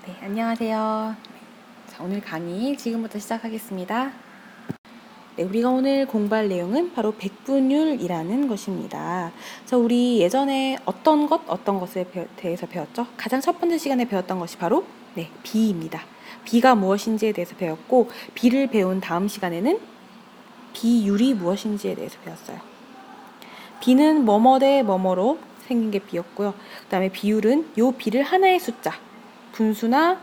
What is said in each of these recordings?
네, 안녕하세요. 자, 오늘 강의 지금부터 시작하겠습니다. 네, 우리가 오늘 공부할 내용은 바로 백분율이라는 것입니다. 자, 우리 예전에 어떤 것에 대해서 배웠죠? 가장 첫 번째 시간에 배웠던 것이 바로 비입니다. 비가 무엇인지에 대해서 배웠고, 비를 배운 다음 시간에는 비율이 무엇인지에 대해서 배웠어요. 비는 뭐뭐 대 뭐뭐로 생긴 게 비였고요. 그 다음에 비율은 요 비를 하나의 숫자, 분수나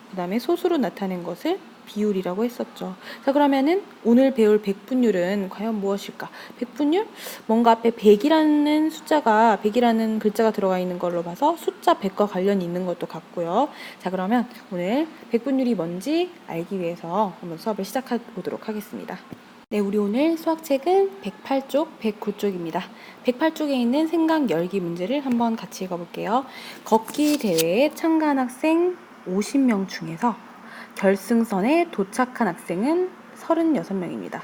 그 다음에 소수로 나타낸 것을 비율이라고 했었죠. 자, 그러면은 오늘 배울 백분율은 과연 무엇일까? 백분율? 뭔가 앞에 100이라는 숫자가, 100이라는 글자가 들어가 있는 걸로 봐서 숫자 100과 관련이 있는 것도 같고요. 자, 그러면 오늘 백분율이 뭔지 알기 위해서 한번 수업을 시작해 보도록 하겠습니다. 네, 우리 오늘 수학책은 108쪽, 109쪽입니다. 108쪽에 있는 생각 열기 문제를 한번 같이 읽어볼게요. 걷기 대회에 참가한 학생 50명 중에서 결승선에 도착한 학생은 36명입니다.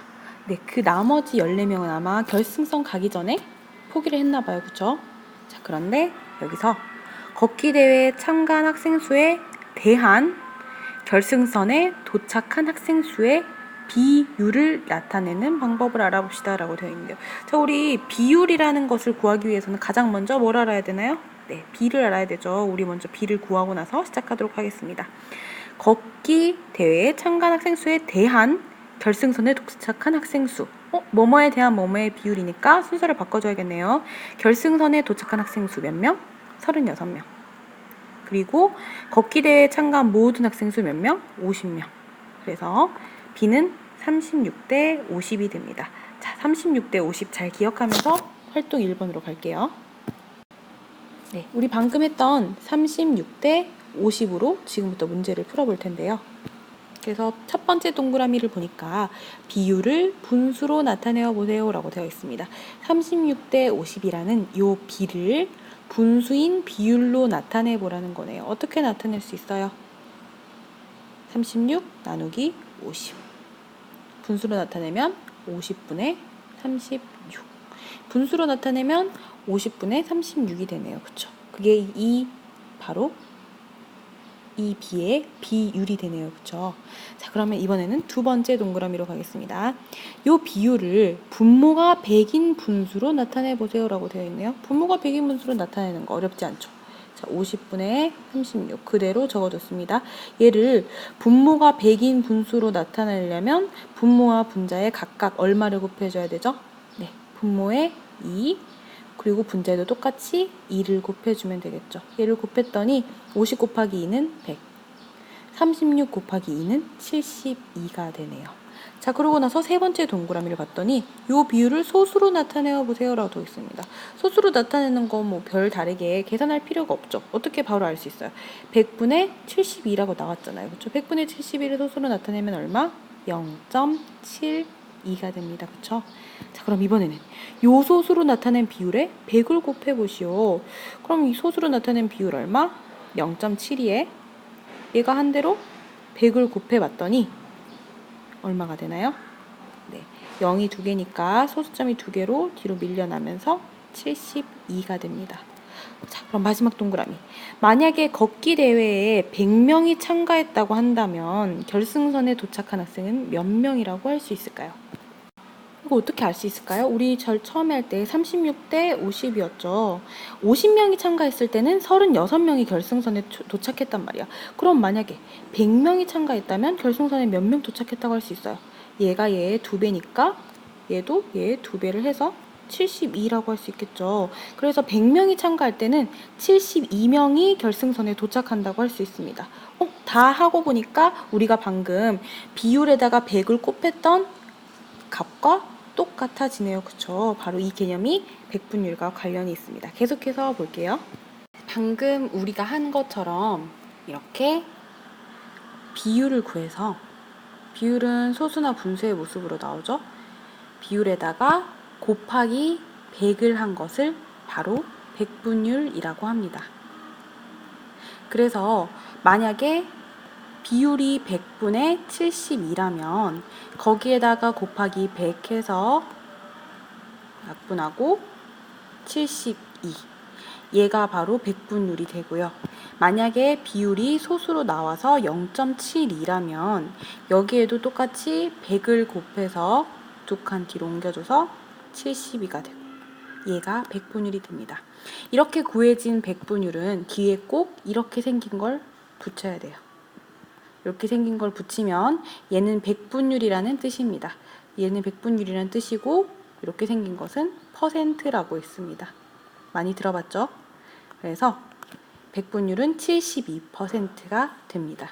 네, 그 나머지 14명은 아마 결승선 가기 전에 포기를 했나봐요. 그쵸? 자, 그런데 여기서 걷기 대회에 참가한 학생 수에 대한 결승선에 도착한 학생 수의 비율을 나타내는 방법을 알아봅시다 라고 되어 있는데요. 자, 우리 비율이라는 것을 구하기 위해서는 가장 먼저 뭘 알아야 되나요? 네, 비를 알아야 되죠. 우리 먼저 비를 구하고 나서 시작하도록 하겠습니다. 걷기 대회에 참가한 학생 수에 대한 결승선에 도착한 학생 수. 뭐뭐에 대한 뭐뭐의 비율이니까 순서를 바꿔줘야겠네요. 결승선에 도착한 학생 수 몇 명? 36명. 그리고 걷기 대회에 참가한 모든 학생 수 몇 명? 50명. 그래서 B는 36대 50이 됩니다. 자, 36대 50 잘 기억하면서 활동 1번으로 갈게요. 네, 우리 방금 했던 36대 50으로 지금부터 문제를 풀어볼 텐데요. 그래서 첫 번째 동그라미를 보니까 비율을 분수로 나타내어 보세요 라고 되어 있습니다. 36대 50이라는 이 비를 분수인 비율로 나타내 보라는 거네요. 어떻게 나타낼 수 있어요? 36 나누기 50. 분수로 나타내면 50분의 36. 분수로 나타내면 50분의 36이 되네요. 그쵸? 그게 바로 이 비의 비율이 되네요. 그쵸? 자, 그러면 이번에는 두 번째 동그라미로 가겠습니다. 요 비율을 분모가 100인 분수로 나타내 보세요 라고 되어 있네요. 분모가 100인 분수로 나타내는 거 어렵지 않죠? 자, 50분의 36 그대로 적어줬습니다. 얘를 분모가 100인 분수로 나타내려면 분모와 분자에 각각 얼마를 곱해줘야 되죠? 네, 분모에 2 그리고 분자에도 똑같이 2를 곱해주면 되겠죠. 얘를 곱했더니 50 곱하기 2는 100 36 곱하기 2는 72가 되네요. 자, 그러고 나서 세 번째 동그라미를 봤더니 이 비율을 소수로 나타내어 보세요 라고 되어 있습니다. 소수로 나타내는 거 뭐 별 다르게 계산할 필요가 없죠. 어떻게 바로 알 수 있어요? 100분의 72라고 나왔잖아요. 그렇죠? 100분의 71을 소수로 나타내면 얼마? 0.72가 됩니다. 그렇죠? 자, 그럼 이번에는 요 소수로 나타낸 비율에 100을 곱해 보시오. 그럼 이 소수로 나타낸 비율 얼마? 0.72에 얘가 한 대로 100을 곱해 봤더니 얼마가 되나요? 네, 0이 두 개니까 소수점이 두 개로 뒤로 밀려나면서 72가 됩니다. 자, 그럼 마지막 동그라미. 만약에 걷기 대회에 100명이 참가했다고 한다면 결승선에 도착한 학생은 몇 명이라고 할 수 있을까요? 이거 어떻게 알 수 있을까요? 우리 처음에 할 때 36대 50이었죠. 50명이 참가했을 때는 36명이 결승선에 도착했단 말이야. 그럼 만약에 100명이 참가했다면 결승선에 몇 명 도착했다고 할 수 있어요? 얘가 얘의 2배니까 얘도 얘의 2배를 해서 72라고 할 수 있겠죠. 그래서 100명이 참가할 때는 72명이 결승선에 도착한다고 할 수 있습니다. 다 하고 보니까 우리가 방금 비율에다가 100을 곱했던 값과 똑같아지네요. 그쵸? 바로 이 개념이 백분율과 관련이 있습니다. 계속해서 볼게요. 방금 우리가 한 것처럼 이렇게 비율을 구해서 비율은 소수나 분수의 모습으로 나오죠. 비율에다가 곱하기 100을 한 것을 바로 백분율이라고 합니다. 그래서 만약에 비율이 100분의 72라면 거기에다가 곱하기 100 해서 약분하고 72 얘가 바로 백분율이 되고요. 만약에 비율이 소수로 나와서 0.72라면 여기에도 똑같이 100을 곱해서 두 칸 뒤로 옮겨줘서 72가 되고 얘가 백분율이 됩니다. 이렇게 구해진 백분율은 뒤에 꼭 이렇게 생긴 걸 붙여야 돼요. 이렇게 생긴 걸 붙이면 얘는 백분율이라는 뜻입니다. 얘는 백분율이라는 뜻이고 이렇게 생긴 것은 퍼센트라고 있습니다. 많이 들어봤죠? 그래서 백분율은 72%가 됩니다.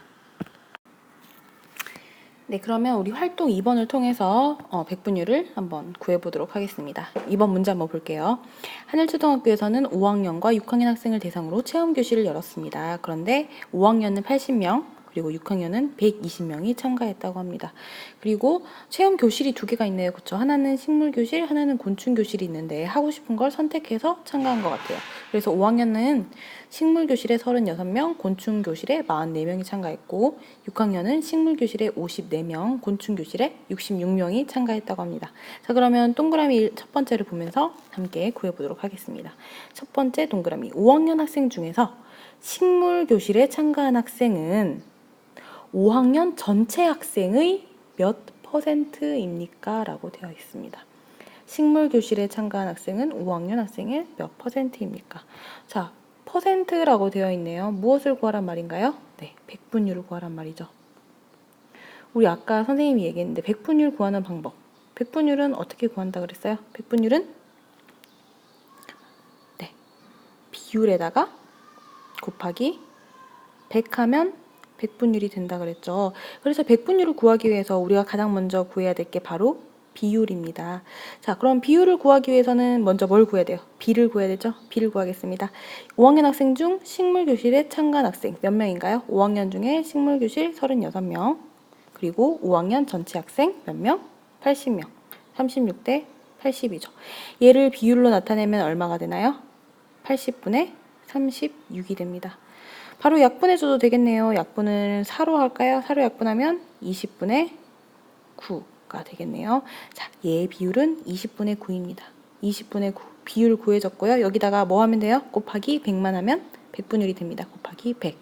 네, 그러면 우리 활동 2번을 통해서 백분율을 한번 구해보도록 하겠습니다. 2번 문제 한번 볼게요. 하늘초등학교에서는 5학년과 6학년 학생을 대상으로 체험교실을 열었습니다. 그런데 5학년은 80명, 그리고 6학년은 120명이 참가했다고 합니다. 그리고 체험 교실이 두 개가 있네요. 그렇죠? 하나는 식물 교실, 하나는 곤충 교실이 있는데 하고 싶은 걸 선택해서 참가한 것 같아요. 그래서 5학년은 식물 교실에 36명, 곤충 교실에 44명이 참가했고 6학년은 식물 교실에 54명, 곤충 교실에 66명이 참가했다고 합니다. 자, 그러면 동그라미 첫 번째를 보면서 함께 구해보도록 하겠습니다. 첫 번째 동그라미 5학년 학생 중에서 식물 교실에 참가한 학생은 5학년 전체 학생의 몇 %입니까? 라고 되어 있습니다. 식물 교실에 참가한 학생은 5학년 학생의 몇 %입니까? 자, 퍼센트라고 되어 있네요. 무엇을 구하란 말인가요? 네, 백분율을 구하란 말이죠. 우리 아까 선생님이 얘기했는데 백분율 구하는 방법. 백분율은 어떻게 구한다 그랬어요? 백분율은 네, 비율에다가 곱하기 100 하면 백분율이 된다 그랬죠. 그래서 백분율을 구하기 위해서 우리가 가장 먼저 구해야 될 게 바로 비율입니다. 자, 그럼 비율을 구하기 위해서는 먼저 뭘 구해야 돼요? 비를 구해야 되죠? 비를 구하겠습니다. 5학년 학생 중 식물교실에 참가한 학생 몇 명인가요? 5학년 중에 식물교실 36명, 그리고 5학년 전체 학생 몇 명? 80명. 36대 80이죠. 얘를 비율로 나타내면 얼마가 되나요? 80분의 36이 됩니다. 바로 약분해줘도 되겠네요. 약분을 4로 할까요? 4로 약분하면 20분의 9가 되겠네요. 자, 얘의 비율은 20분의 9입니다. 20분의 9. 비율 구해졌고요. 여기다가 뭐 하면 돼요? 곱하기 100만 하면 백분율이 됩니다. 곱하기 100.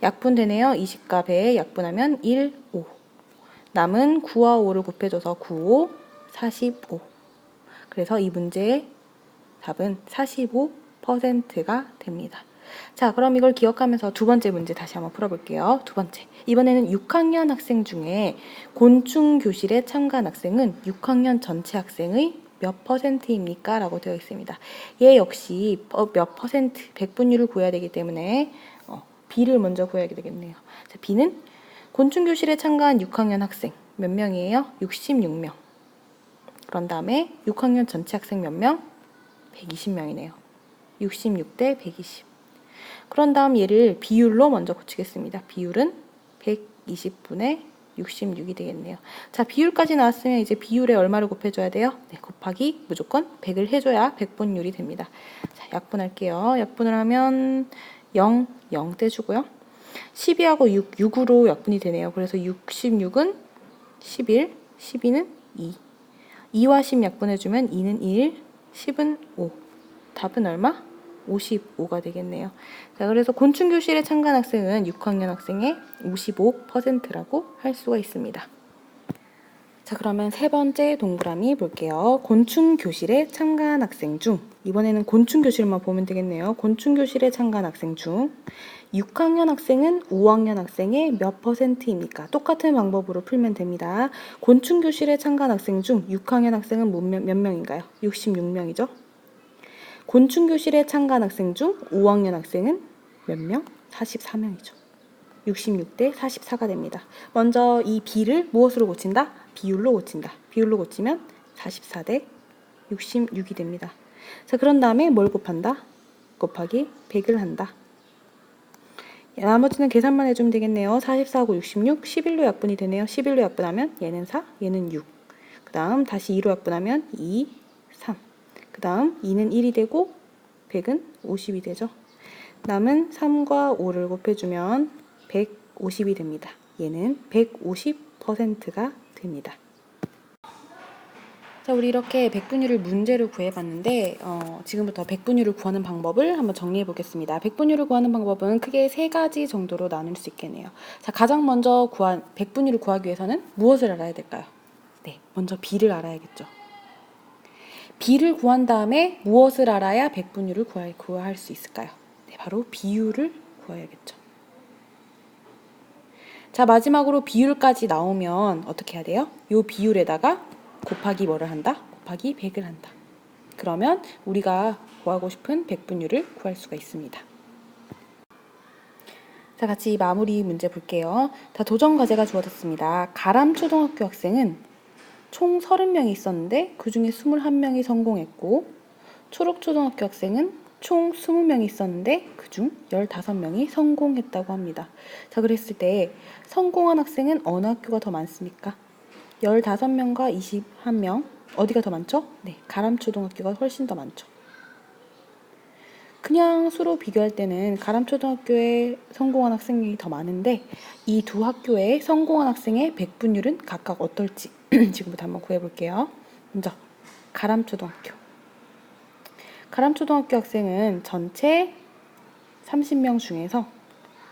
약분 되네요. 20과 100 약분하면 1, 5. 남은 9와 5를 곱해줘서 9, 5, 45. 그래서 이 문제의 답은 45%가 됩니다. 자, 그럼 이걸 기억하면서 두 번째 문제 다시 한번 풀어볼게요. 두 번째. 이번에는 6학년 학생 중에 곤충 교실에 참가한 학생은 6학년 전체 학생의 몇 %입니까? 라고 되어 있습니다. 얘 역시 몇 %, 백분율을 구해야 되기 때문에 B를 먼저 구해야 되겠네요. 자, B는 곤충 교실에 참가한 6학년 학생 몇 명이에요? 66명. 그런 다음에 6학년 전체 학생 몇 명? 120명이네요. 66대 120. 그런 다음 얘를 비율로 먼저 고치겠습니다. 비율은 120분의 66이 되겠네요. 자, 비율까지 나왔으면 이제 비율에 얼마를 곱해줘야 돼요? 네, 곱하기 무조건 100을 해줘야 백분율이 됩니다. 자, 약분할게요. 약분을 하면 0, 0 떼주고요. 12하고 6, 6으로 약분이 되네요. 그래서 66은 11, 12는 2. 2와 10 약분해주면 2는 1, 10은 5. 답은 얼마? 55가 되겠네요. 자, 그래서 곤충교실에 참가한 학생은 6학년 학생의 55%라고 할 수가 있습니다. 자, 그러면 세 번째 동그라미 볼게요. 곤충교실에 참가한 학생 중, 이번에는 곤충교실만 보면 되겠네요. 곤충교실에 참가한 학생 중 6학년 학생은 5학년 학생의 몇 %입니까? 똑같은 방법으로 풀면 됩니다. 곤충교실에 참가한 학생 중 6학년 학생은 몇 명인가요? 66명이죠. 곤충교실에 참가한 학생 중 5학년 학생은 몇 명? 44명이죠. 66대 44가 됩니다. 먼저 이 B를 무엇으로 고친다? 비율로 고친다. 비율로 고치면 44대 66이 됩니다. 자, 그런 다음에 뭘 곱한다? 곱하기 100을 한다. 나머지는 계산만 해주면 되겠네요. 44하고 66, 11로 약분이 되네요. 11로 약분하면 얘는 4, 얘는 6. 그 다음 다시 2로 약분하면 2, 3. 그 다음 2는 1이 되고 100은 50이 되죠. 남은 3과 5를 곱해주면 150이 됩니다. 얘는 150%가 됩니다. 자, 우리 이렇게 백분율을 문제로 구해봤는데 지금부터 백분율을 구하는 방법을 한번 정리해 보겠습니다. 백분율을 구하는 방법은 크게 세 가지 정도로 나눌 수 있겠네요. 자, 가장 먼저 백분율을 구하기 위해서는 무엇을 알아야 될까요? 네, 먼저 b를 알아야겠죠. b를 구한 다음에 무엇을 알아야 백분율을 구할 수 있을까요? 네, 바로 비율을 구해야겠죠. 자, 마지막으로 비율까지 나오면 어떻게 해야 돼요? 이 비율에다가 곱하기 뭐를 한다? 곱하기 100을 한다. 그러면 우리가 구하고 싶은 백분율을 구할 수가 있습니다. 자, 같이 마무리 문제 볼게요. 다 도전 과제가 주어졌습니다. 가람초등학교 학생은 총 30명이 있었는데 그 중에 21명이 성공했고, 초록초등학교 학생은 총 20명이 있었는데 그중 15명이 성공했다고 합니다. 자, 그랬을 때 성공한 학생은 어느 학교가 더 많습니까? 15명과 21명, 어디가 더 많죠? 네, 가람초등학교가 훨씬 더 많죠. 그냥 수로 비교할 때는 가람초등학교에 성공한 학생이 더 많은데 이 두 학교의 성공한 학생의 백분율은 각각 어떨지 지금부터 한번 구해볼게요. 먼저 가람초등학교. 가람초등학교 학생은 전체 30명 중에서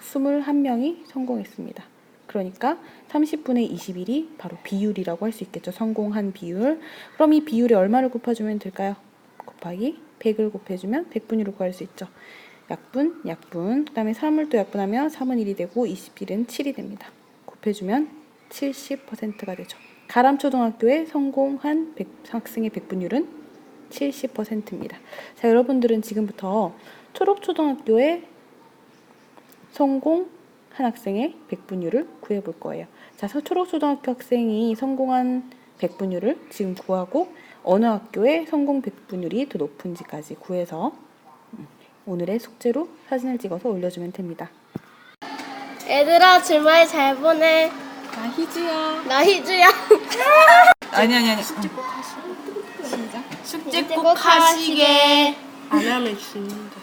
21명이 성공했습니다. 그러니까 30분의 21이 바로 비율이라고 할 수 있겠죠. 성공한 비율. 그럼 이 비율에 얼마를 곱해주면 될까요? 곱하기 100을 곱해주면 백분율을 구할 수 있죠. 약분, 약분. 그 다음에 3을 또 약분하면 3은 1이 되고 21은 7이 됩니다. 곱해주면 70%가 되죠. 가람초등학교의 성공한 학생의 백분율은 70%입니다. 자, 여러분들은 지금부터 초록초등학교의 성공한 학생의 백분율을 구해볼 거예요. 자, 초록초등학교 학생이 성공한 백분율을 지금 구하고 어느 학교의 성공 백분율이 더 높은지까지 구해서 오늘의 숙제로 사진을 찍어서 올려주면 됩니다. 얘들아, 주말 잘 보내. 나 희주야. 나 희주야. 아니. 숙제 꼭 하시고. 시작. 숙제 꼭 하시게. 안 하면 죽는다.